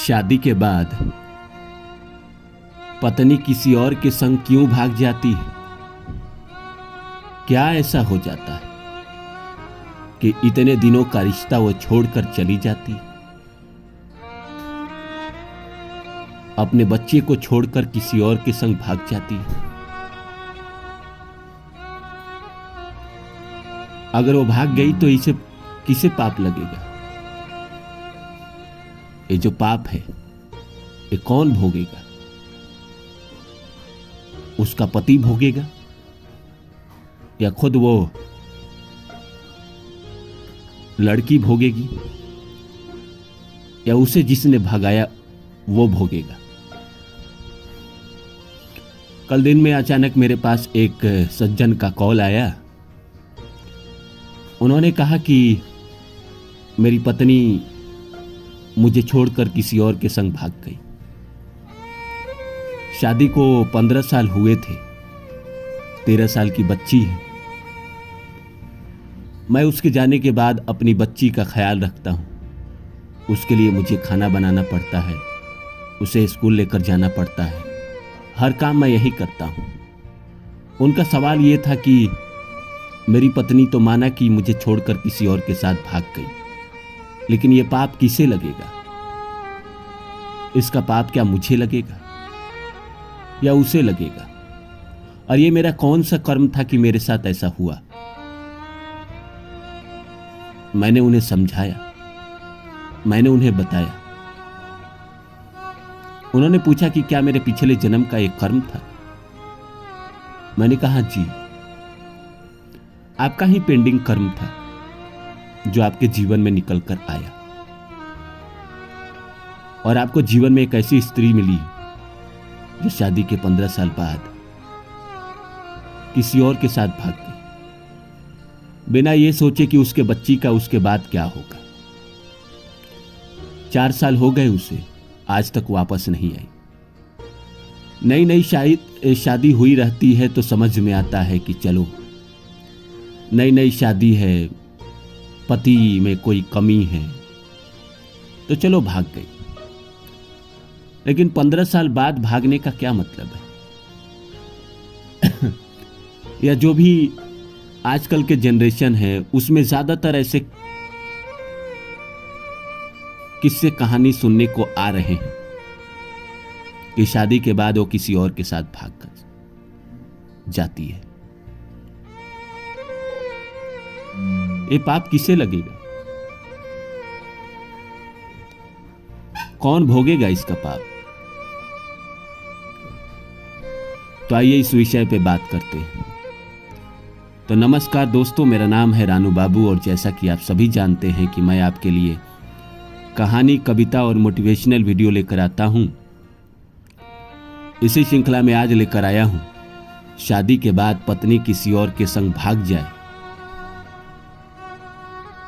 शादी के बाद पत्नी किसी और के संग क्यों भाग जाती है? क्या ऐसा हो जाता है कि इतने दिनों का रिश्ता वो छोड़कर चली जाती है? अपने बच्चे को छोड़कर किसी और के संग भाग जाती है। अगर वो भाग गई तो इसे किसे पाप लगेगा? ये जो पाप है ये कौन भोगेगा? उसका पति भोगेगा या खुद वो लड़की भोगेगी या उसे जिसने भगाया वो भोगेगा? कल दिन में अचानक मेरे पास एक सज्जन का कॉल आया। उन्होंने कहा कि मेरी पत्नी मुझे छोड़कर किसी और के संग भाग गई। शादी को 15 साल हुए थे, 13 साल की बच्ची है। मैं उसके जाने के बाद अपनी बच्ची का ख्याल रखता हूं। उसके लिए मुझे खाना बनाना पड़ता है, उसे स्कूल लेकर जाना पड़ता है, हर काम मैं यही करता हूं। उनका सवाल यह था कि मेरी पत्नी तो माना कि मुझे छोड़कर किसी और के साथ भाग गई, लेकिन यह पाप किसे लगेगा? इसका पाप क्या मुझे लगेगा या उसे लगेगा? और ये मेरा कौन सा कर्म था कि मेरे साथ ऐसा हुआ? मैंने उन्हें समझाया, मैंने उन्हें बताया। उन्होंने पूछा कि क्या मेरे पिछले जन्म का एक कर्म था? मैंने कहा जी, आपका ही पेंडिंग कर्म था जो आपके जीवन में निकल कर आया और आपको जीवन में एक ऐसी स्त्री मिली जो शादी के 15 साल बाद किसी और के साथ भाग गई, बिना ये सोचे कि उसके बच्ची का उसके बाद क्या होगा। 4 साल हो गए उसे, आज तक वापस नहीं आई। नई नई शादी हुई रहती है तो समझ में आता है कि चलो नई नई शादी है, पति में कोई कमी है तो चलो भाग गई। लेकिन 15 साल बाद भागने का क्या मतलब है? या जो भी आजकल के जनरेशन है उसमें ज्यादातर ऐसे किस्से कहानी सुनने को आ रहे हैं कि शादी के बाद वो किसी और के साथ भागकर जाती है। ये पाप किसे लगेगा? कौन भोगेगा इसका पाप? तो आइए इस विषय पे बात करते हैं। तो नमस्कार दोस्तों, मेरा नाम है रानू बाबू और जैसा कि आप सभी जानते हैं कि मैं आपके लिए कहानी, कविता और मोटिवेशनल वीडियो लेकर आता हूं। इसी श्रृंखला में आज लेकर आया हूं, शादी के बाद पत्नी किसी और के संग भाग जाए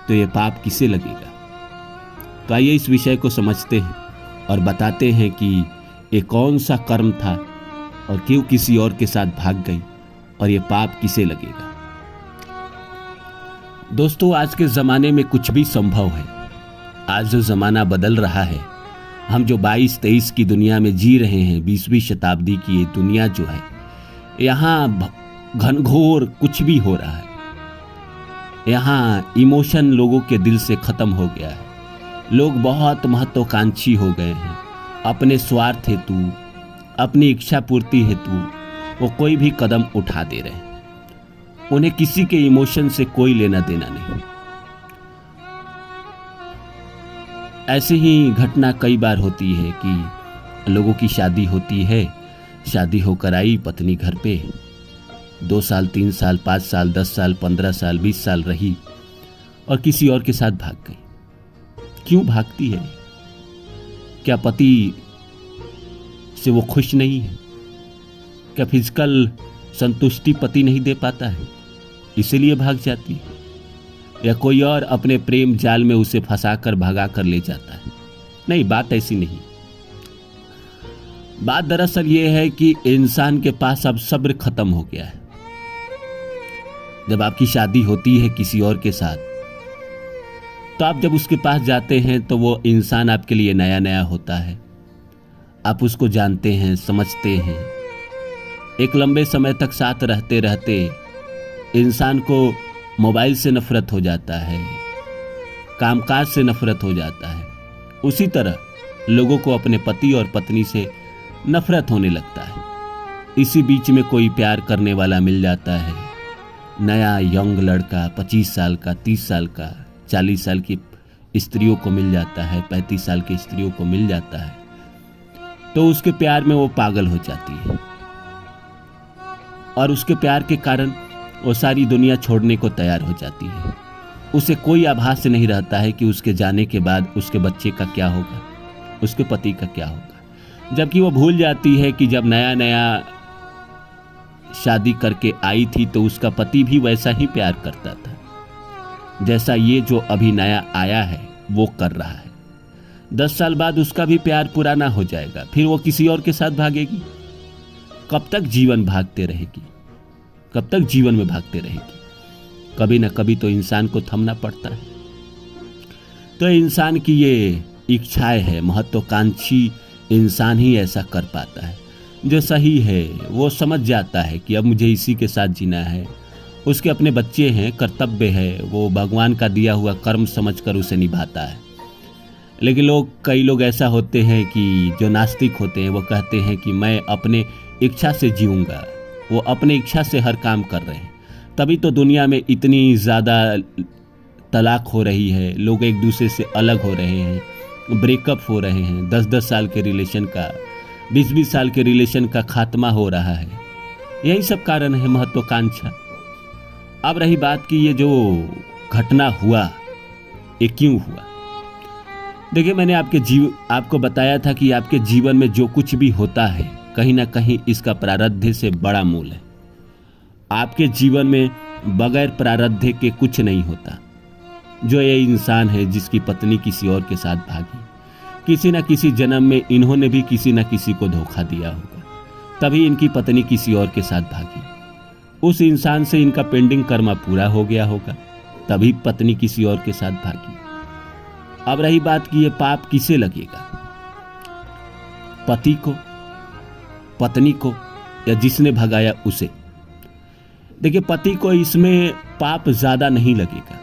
तो यह पाप किसे लगेगा? तो आइए इस विषय को समझते हैं और बताते हैं कि ये कौन सा कर्म था और क्यों किसी और के साथ भाग गई और यह पाप किसे लगेगा। दोस्तों, आज के ज़माने में कुछ भी संभव है। आज जो ज़माना बदल रहा है, हम जो 22-23 की दुनिया में जी रहे हैं, 20वीं शताब्दी की ये दुनिया जो है, यहाँ घनघोर कुछ भी हो रहा है। यहाँ इमोशन लोगों के दिल से खत्म हो गया है। लोग बहुत महत्वाकांक्षी हो गए हैं। अपने स्वार्थ हेतु, अपनी इच्छा पूर्ति हेतु वो कोई भी कदम उठा दे रहे हैं। उन्हें किसी के इमोशन से कोई लेना देना नहीं। ऐसे ही घटना कई बार होती है कि लोगों की शादी होती है, शादी होकर आई पत्नी घर पे, 2 साल, 3 साल, 5 साल, 10 साल, 15 साल, 20 साल रही और किसी और के साथ भाग गई। क्यों भागती है? क्या पति से वो खुश नहीं है? क्या फिजिकल संतुष्टि पति नहीं दे पाता है इसीलिए भाग जाती है? या कोई और अपने प्रेम जाल में उसे फंसाकर भगा कर ले जाता है? नहीं, बात ऐसी नहीं। बात दरअसल ये है कि इंसान के पास अब सब्र खत्म हो गया है। जब आपकी शादी होती है किसी और के साथ तो आप जब उसके पास जाते हैं तो वो इंसान आपके लिए नया नया होता है। आप उसको जानते हैं, समझते हैं। एक लंबे समय तक साथ रहते रहते इंसान को मोबाइल से नफरत हो जाता है, कामकाज से नफरत हो जाता है। उसी तरह लोगों को अपने पति और पत्नी से नफरत होने लगता है। इसी बीच में कोई प्यार करने वाला मिल जाता है, नया यंग लड़का 25 साल का, 30 साल का, 40 साल की स्त्रियों को मिल जाता है, 35 साल की स्त्रियों को मिल जाता है, तो उसके प्यार में वो पागल हो जाती है और उसके प्यार के कारण वो सारी दुनिया छोड़ने को तैयार हो जाती है। उसे कोई आभास नहीं रहता है कि उसके जाने के बाद उसके बच्चे का क्या होगा, उसके पति का क्या होगा। जबकि वो भूल जाती है कि जब नया नया शादी करके आई थी तो उसका पति भी वैसा ही प्यार करता था जैसा ये जो अभी नया आया है वो कर रहा है। 10 साल बाद उसका भी प्यार पुराना हो जाएगा, फिर वो किसी और के साथ भागेगी। कब तक जीवन भागते रहेगी, कब तक जीवन में भागते रहेगी। कभी ना कभी तो इंसान को थमना पड़ता है। तो इंसान की ये इच्छाएं है, महत्वाकांक्षी इंसान ही ऐसा कर पाता है। जो सही है वो समझ जाता है कि अब मुझे इसी के साथ जीना है, उसके अपने बच्चे हैं, कर्तव्य है, वो भगवान का दिया हुआ कर्म समझकर उसे निभाता है। लेकिन कई लोग ऐसा होते हैं कि जो नास्तिक होते हैं वो कहते हैं कि मैं अपने इच्छा से जीऊंगा। वो अपने इच्छा से हर काम कर रहे हैं, तभी तो दुनिया में इतनी ज़्यादा तलाक हो रही है, लोग एक दूसरे से अलग हो रहे हैं, ब्रेकअप हो रहे हैं, 10-10 साल के रिलेशन का, 20-20 साल के रिलेशन का खात्मा हो रहा है। यही सब कारण है, महत्वाकांक्षा। अब रही बात कि ये जो घटना हुआ ये क्यों हुआ। देखिए, मैंने आपको बताया था कि आपके जीवन में जो कुछ भी होता है कहीं ना कहीं इसका प्रारब्ध से बड़ा मूल है। आपके जीवन में बगैर प्रारब्ध के कुछ नहीं होता। जो ये इंसान है जिसकी पत्नी किसी और के साथ भागी, किसी न किसी जन्म में इन्होंने भी किसी न किसी को धोखा दिया होगा, तभी इनकी पत्नी किसी और के साथ भागी। उस इंसान से इनका पेंडिंग कर्मा पूरा हो गया होगा, तभी पत्नी किसी और के साथ भागी। अब रही बात कि ये पाप किसे लगेगा, पति को, पत्नी को, या जिसने भगाया उसे। देखिए, पति को इसमें पाप ज्यादा नहीं लगेगा,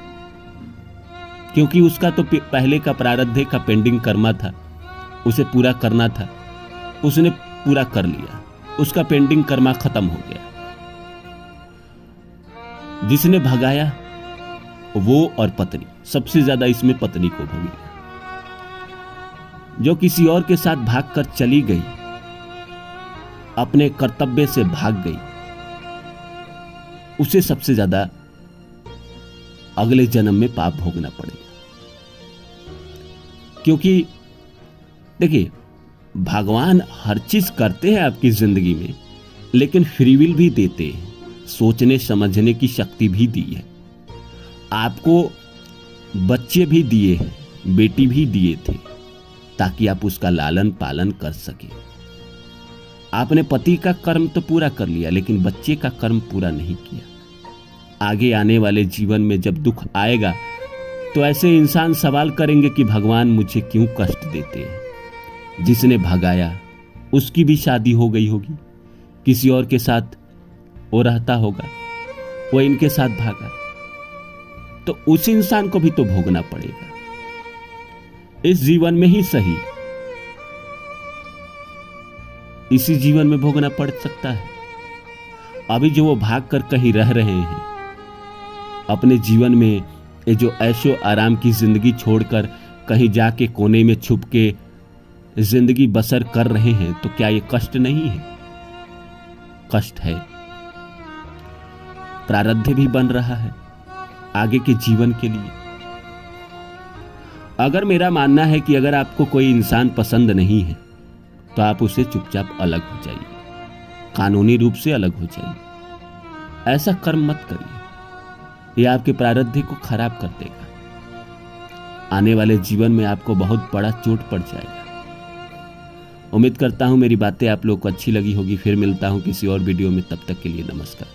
क्योंकि उसका तो पहले का प्रारब्ध का पेंडिंग कर्मा था, उसे पूरा करना था, उसने पूरा कर लिया, उसका पेंडिंग कर्मा खत्म हो गया। जिसने भगाया वो और पत्नी, सबसे ज्यादा इसमें पत्नी को भोगेगा। जो किसी और के साथ भागकर चली गई, अपने कर्तव्य से भाग गई, उसे सबसे ज्यादा अगले जन्म में पाप भोगना पड़ेगा। क्योंकि देखिए, भगवान हर चीज करते हैं आपकी जिंदगी में, लेकिन फ्री विल भी देते हैं, सोचने समझने की शक्ति भी दी है। आपको बच्चे भी दिए हैं, बेटी भी दिए थे, ताकि आप उसका लालन पालन कर सके। आपने पति का कर्म तो पूरा कर लिया, लेकिन बच्चे का कर्म पूरा नहीं किया। आगे आने वाले जीवन में जब दुख आएगा तो ऐसे इंसान सवाल करेंगे कि भगवान मुझे क्यों कष्ट देते हैं। जिसने भगाया उसकी भी शादी हो गई होगी, किसी और के साथ वो रहता होगा, वो इनके साथ भागा, तो उस इंसान को भी तो भोगना पड़ेगा। इस जीवन में ही सही, इसी जीवन में भोगना पड़ सकता है। अभी जो वो भाग कर कहीं रह रहे हैं, अपने जीवन में ये जो ऐशो आराम की जिंदगी छोड़कर कहीं जाके कोने में छुप के जिंदगी बसर कर रहे हैं, तो क्या ये कष्ट नहीं है? कष्ट है। प्रारब्ध भी बन रहा है आगे के जीवन के लिए। अगर मेरा मानना है कि अगर आपको कोई इंसान पसंद नहीं है तो आप उसे चुपचाप अलग हो जाइए, कानूनी रूप से अलग हो जाइए। ऐसा कर्म मत करिए, यह आपके प्रारब्ध को खराब कर देगा। आने वाले जीवन में आपको बहुत बड़ा चोट पड़ जाएगा। उम्मीद करता हूं मेरी बातें आप लोग को अच्छी लगी होगी। फिर मिलता हूं किसी और वीडियो में, तब तक के लिए नमस्कार।